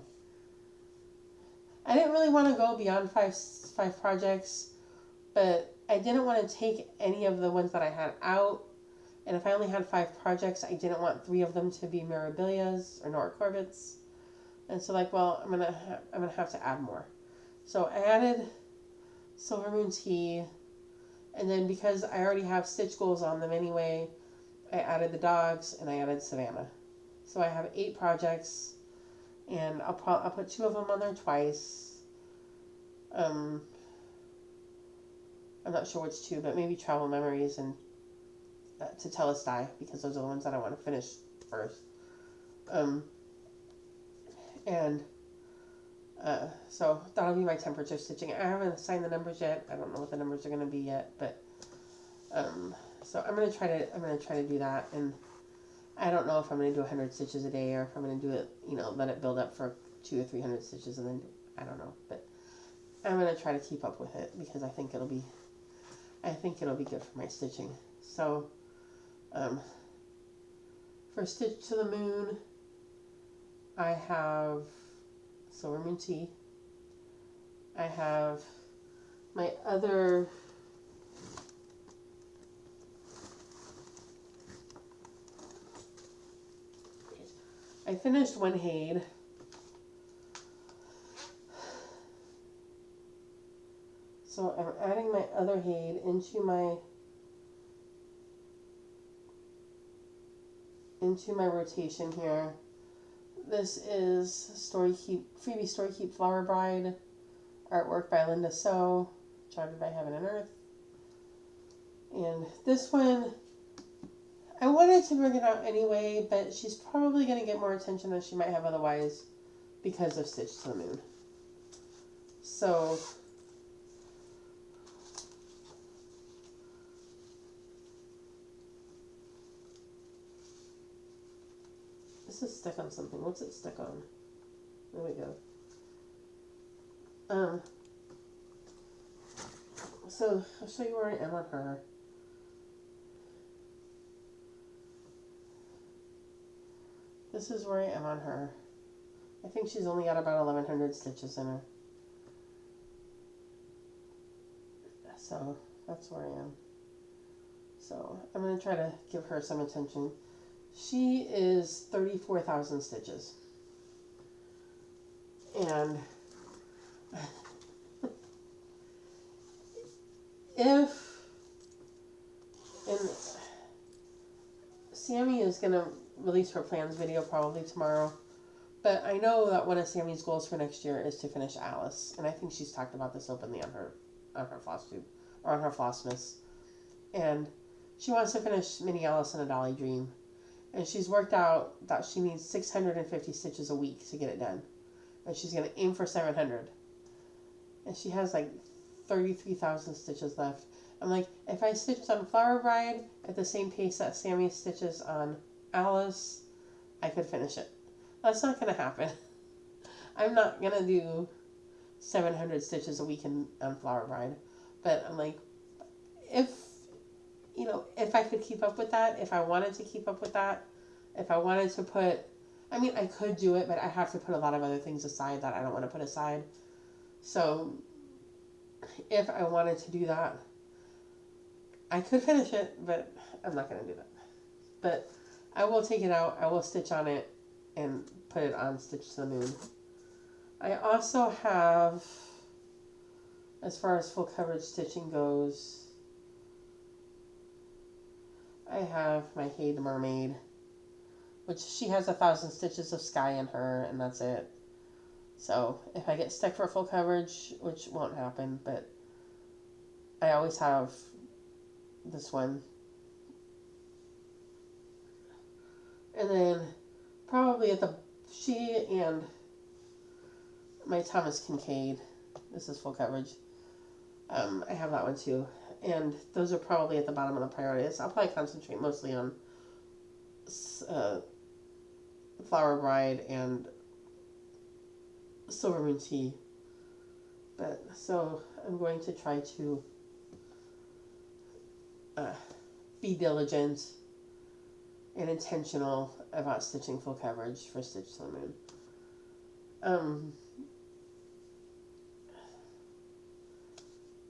I didn't really want to go beyond five projects, but I didn't want to take any of the ones that I had out. And if I only had 5 projects, I didn't want 3 of them to be Mirabilias or Nora Corbett's. And so, well, I'm gonna have to add more. So I added Silver Moon Tea, and then because I already have stitch goals on them anyway, I added the dogs and I added Savannah. So I have 8 projects, and I'll put 2 of them on there twice. I'm not sure which 2, but maybe Travel Memories and To Tell Us Die, because those are the ones that I want to finish first. So that'll be my temperature stitching. I haven't assigned the numbers yet. I don't know what the numbers are going to be yet, but so I'm gonna try to do that. And I don't know if I'm gonna do 100 stitches a day or if I'm gonna do it, let it build up for 200 or 300 stitches and then I don't know, but I'm gonna try to keep up with it because I think it'll be good for my stitching. So for Stitch to the Moon, I have Silver Moon Tea. I have my other I finished one Hade. So I'm adding my other Hade into my rotation here. This is Freebie Story Keep Flower Bride, artwork by Linda So, charted by Heaven and Earth. And this one, I wanted to bring it out anyway, but she's probably going to get more attention than she might have otherwise because of Stitch to the Moon. So this is stuck on something. What's it stuck on? There we go. So I'll show you where I am on her. This is where I am on her. I think she's only got about 1,100 stitches in her. So that's where I am. So I'm going to try to give her some attention. She is 34,000 stitches. And Sammy is going to release her plans video probably tomorrow. But I know that one of Sammy's goals for next year is to finish Alice. And I think she's talked about this openly on her floss tube, or on her Flossmas. And she wants to finish Mini Alice in a Dolly Dream. And she's worked out that she needs 650 stitches a week to get it done. And she's going to aim for 700. And she has 33,000 stitches left. I'm like, if I stitched on Flower Bride at the same pace that Sammy stitches on Alice, I could finish it. That's not going to happen. I'm not going to do 700 stitches a week on Flower Bride. But I'm like, if I could keep up with that, if I wanted to keep up with that, if I wanted to I could do it, but I have to put a lot of other things aside that I don't want to put aside. So if I wanted to do that, I could finish it, but I'm not going to do that. But I will take it out, I will stitch on it, and put it on Stitch to the Moon. I also have, as far as full coverage stitching goes, I have my Hade Mermaid, which she has 1,000 stitches of sky in her, and that's it. So if I get stuck for full coverage, which won't happen, but I always have this one And then probably she and my Thomas Kincaid, this is full coverage. I have that one too. And those are probably at the bottom of the priorities. I'll probably concentrate mostly on uh, Flower Bride and Silver Moon Tea. But so I'm going to try to be diligent and intentional about stitching full coverage for Stitch to the Moon.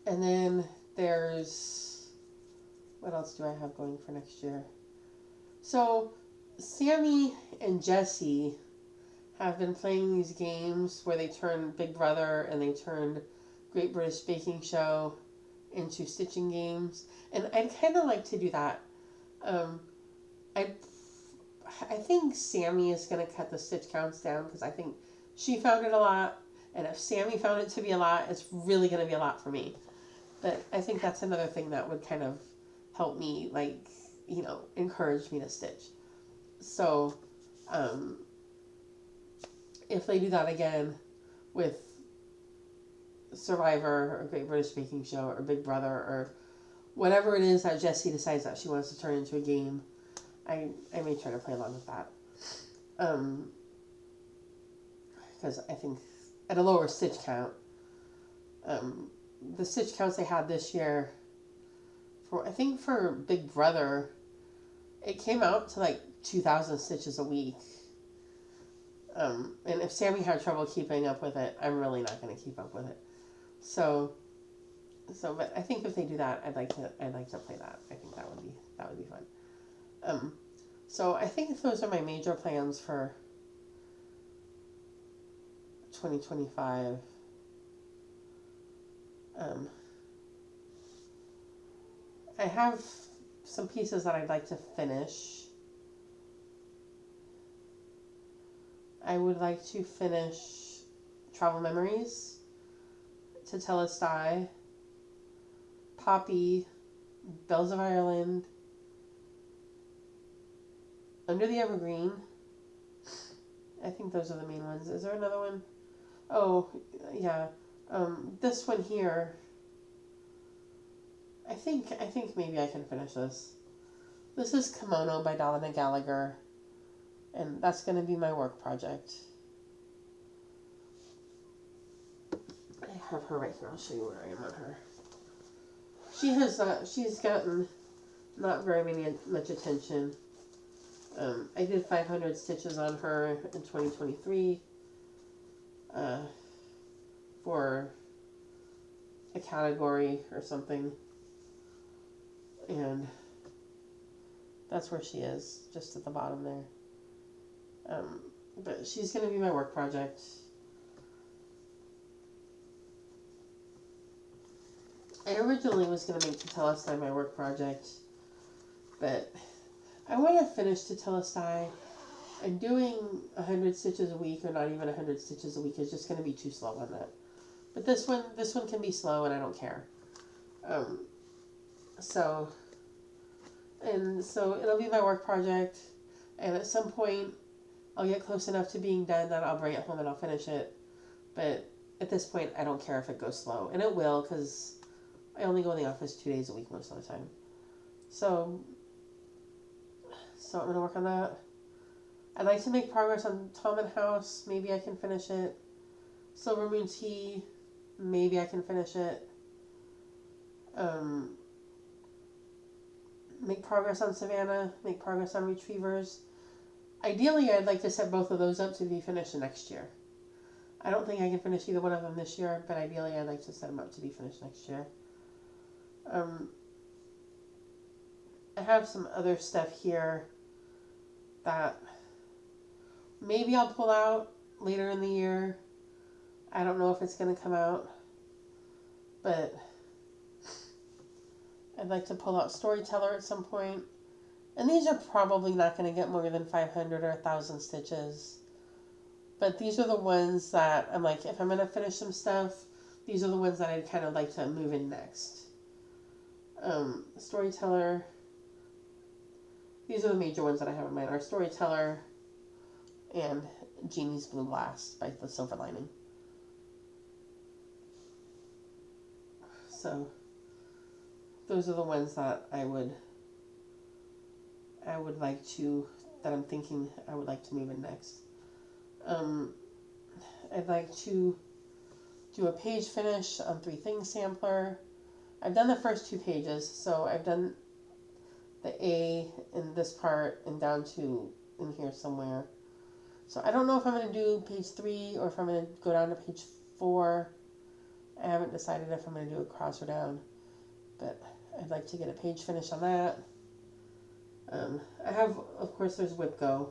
And then there's, what else do I have going for next year? So Sammy and Jessie have been playing these games where they turn Big Brother and they turned Great British Baking Show into stitching games, and I'd kind of like to do that. I think Sammy is going to cut the stitch counts down because I think she found it a lot, and if Sammy found it to be a lot, it's really going to be a lot for me. But I think that's another thing that would kind of help me, encourage me to stitch. So, if they do that again with Survivor or Great British Baking Show or Big Brother or whatever it is that Jessie decides that she wants to turn into a game, I may try to play along with that. Because I think at a lower stitch count, the stitch counts they had this year, for Big Brother, it came out to like 2,000 stitches a week. And if Sammy had trouble keeping up with it, I'm really not going to keep up with it. So, but I think if they do that, I'd like to play that. I think that would be fun. So I think those are my major plans for 2025. I have some pieces that I'd like to finish. I would like to finish Travel Memories, Tetelestai, Poppy, Bells of Ireland, Under the Evergreen. I think those are the main ones. Is there another one? Oh, yeah. This one here. I think maybe I can finish this. This is Kimono by Donna Gallagher, and that's going to be my work project. I have her right here. I'll show you where I am on her. She's gotten not very much attention. I did 500 stitches on her in 2023 for a category or something, and that's where she is, just at the bottom there. But she's going to be my work project. I originally was going to make Tetelestai my work project, but I want to finish Tetelestai, and doing 100 stitches a week, or not even 100 stitches a week, is just going to be too slow on that. But this one can be slow, and I don't care. So it'll be my work project, and at some point I'll get close enough to being done that I'll bring it home and I'll finish it. But at this point, I don't care if it goes slow, and it will, because I only go in the office 2 days a week most of the time. So I'm going to work on that. I'd like to make progress on Tom and House. Maybe I can finish it. Silver Moon Tea. Maybe I can finish it. Make progress on Savannah. Make progress on Retrievers. Ideally, I'd like to set both of those up to be finished next year. I don't think I can finish either one of them this year, but ideally I'd like to set them up to be finished next year. I have some other stuff here that maybe I'll pull out later in the year. I don't know if it's going to come out, but I'd like to pull out Storyteller at some point. And these are probably not going to get more than 500 or 1,000 stitches. But these are the ones that I'm like, if I'm going to finish some stuff, these are the ones that I'd kind of like to move in next. Storyteller. these are the major ones that I have in mind: Our Storyteller and Genie's Blue Blast by The Silver Lining. So those are the ones that I would like to, that I'm thinking I would like to move in next. I'd like to do a page finish on Three Things Sampler. I've done the first 2 pages, so I've done the A in this part and down to in here somewhere. So I don't know if I'm going to do page 3 or if I'm going to go down to page 4. I haven't decided if I'm going to do it cross or down, but I'd like to get a page finish on that. I have, of course, there's WhipGo.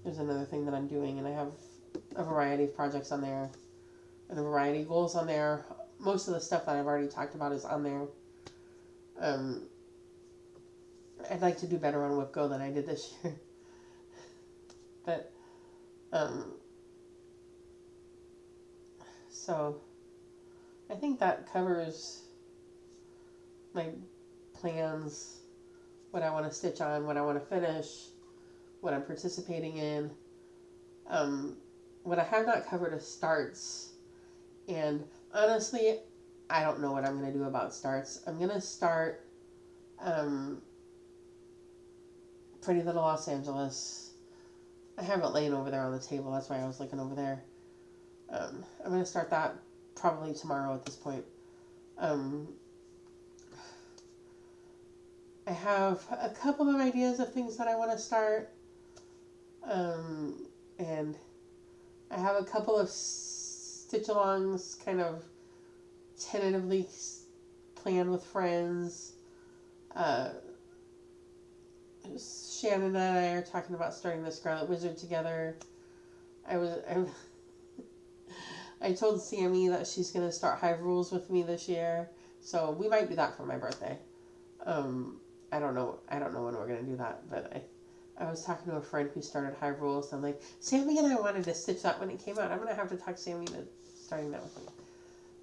There's another thing that I'm doing, and I have a variety of projects on there and a variety of goals on there. Most of the stuff that I've already talked about is on there. I'd like to do better on WhipGo than I did this year. But, so I think that covers my plans, what I want to stitch on, what I want to finish, what I'm participating in. What I have not covered is starts. And honestly, I don't know what I'm going to do about starts. I'm going to start Pretty Little Los Angeles. I have it laying over there on the table. That's why I was looking over there. I'm going to start that probably tomorrow at this point. I have a couple of ideas of things that I want to start. And I have a couple of stitch-alongs kind of tentatively planned with friends. Shannon and I are talking about starting the Scarlet Wizard together. I told Sammy that she's going to start Hive Rules with me this year, so we might do that for my birthday. I don't know when we're going to do that, but I was talking to a friend who started Hive Rules, and I'm like, Sammy and I wanted to stitch that when it came out. I'm going to have to talk Sammy into starting that with me.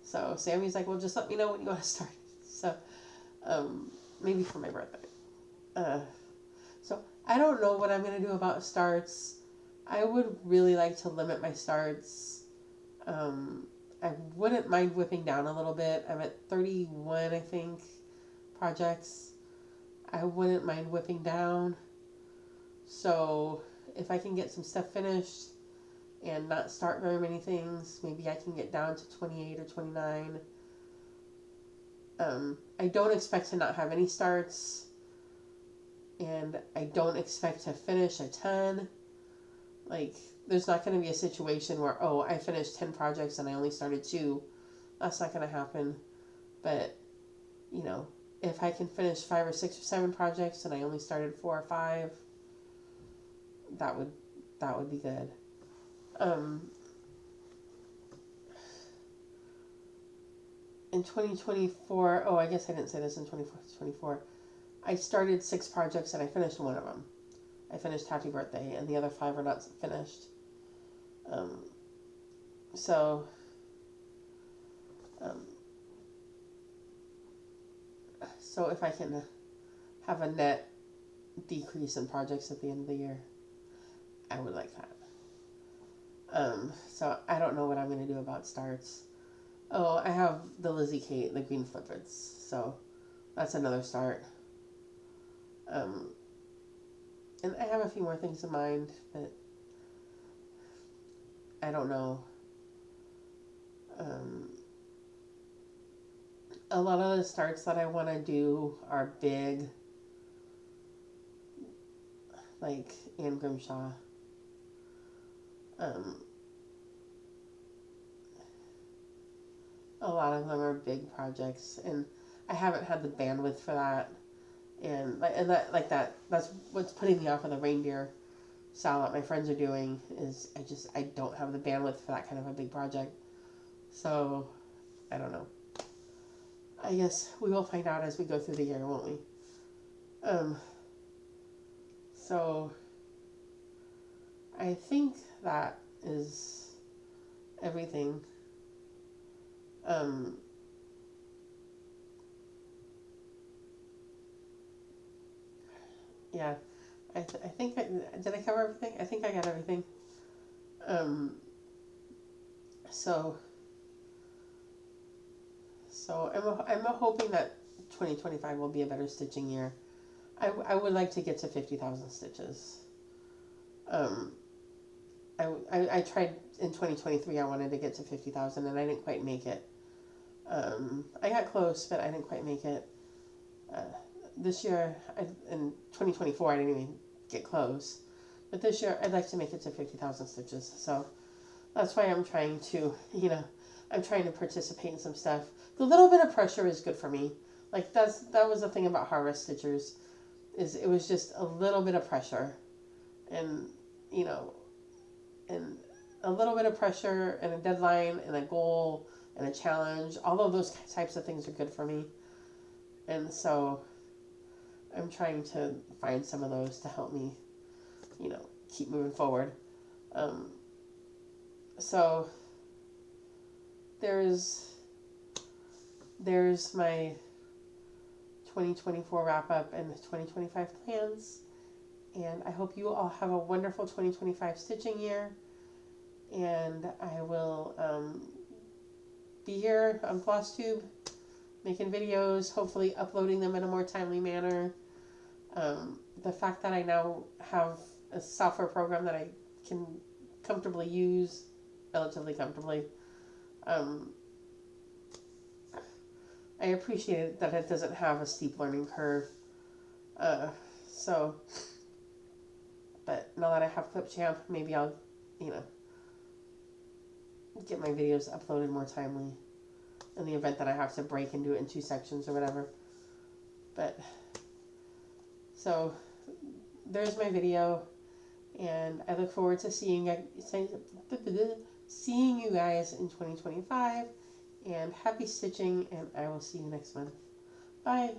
So Sammy's like, well, just let me know when you want to start. So maybe for my birthday. So I don't know what I'm going to do about starts. I would really like to limit my starts. I wouldn't mind whipping down a little bit. I'm at 31, I think, projects. I wouldn't mind whipping down. So if I can get some stuff finished and not start very many things, maybe I can get down to 28 or 29. I don't expect to not have any starts. And I don't expect to finish a ton. Like, there's not going to be a situation where, oh, I finished 10 projects and I only started 2. That's not going to happen. But, you know, if I can finish 5 or 6 or 7 projects and I only started 4 or 5, that would be good. In 2024, oh, I guess I didn't say this in 2024. I started 6 projects and I finished one of them. I finished Happy Birthday, and the other 5 are not finished. So if I can have a net decrease in projects at the end of the year, I would like that. So I don't know what I'm going to do about starts. Oh, I have the Lizzie Kate, the Green Flippers, so that's another start. And I have a few more things in mind, but I don't know. A lot of the starts that I want to do are big, like Anne Grimshaw. A lot of them are big projects, and I haven't had the bandwidth for that. That's what's putting me off of the reindeer style that my friends are doing, is I don't have the bandwidth for that kind of a big project. So I don't know. I guess we will find out as we go through the year, won't we? So I think that is everything. yeah, I think did I cover everything? I think I got everything. Um, so I'm hoping that 2025 will be a better stitching year. I would like to get to 50,000 stitches. Um, I tried in 2023. I wanted to get to 50,000 and I didn't quite make it. I got close, but I didn't quite make it. Uh, this year, in 2024, I didn't even get close. But this year, I'd like to make it to 50,000 stitches. So that's why I'm trying to, I'm trying to participate in some stuff. The little bit of pressure is good for me. Like that was the thing about Harvest Stitchers, is it was just a little bit of pressure, and you know, and a little bit of pressure and a deadline and a goal and a challenge. All of those types of things are good for me, and so I'm trying to find some of those to help me, keep moving forward. Um, so there's my 2024 wrap up and the 2025 plans. And I hope you all have a wonderful 2025 stitching year. And I will be here on FlossTube making videos, hopefully uploading them in a more timely manner. The fact that I now have a software program that I can comfortably use, relatively comfortably, I appreciate that it doesn't have a steep learning curve. So, but now that I have Clipchamp, maybe I'll, get my videos uploaded more timely in the event that I have to break and do it in 2 sections or whatever. But, so, there's my video, and I look forward to seeing you guys in 2025, and happy stitching, and I will see you next month. Bye.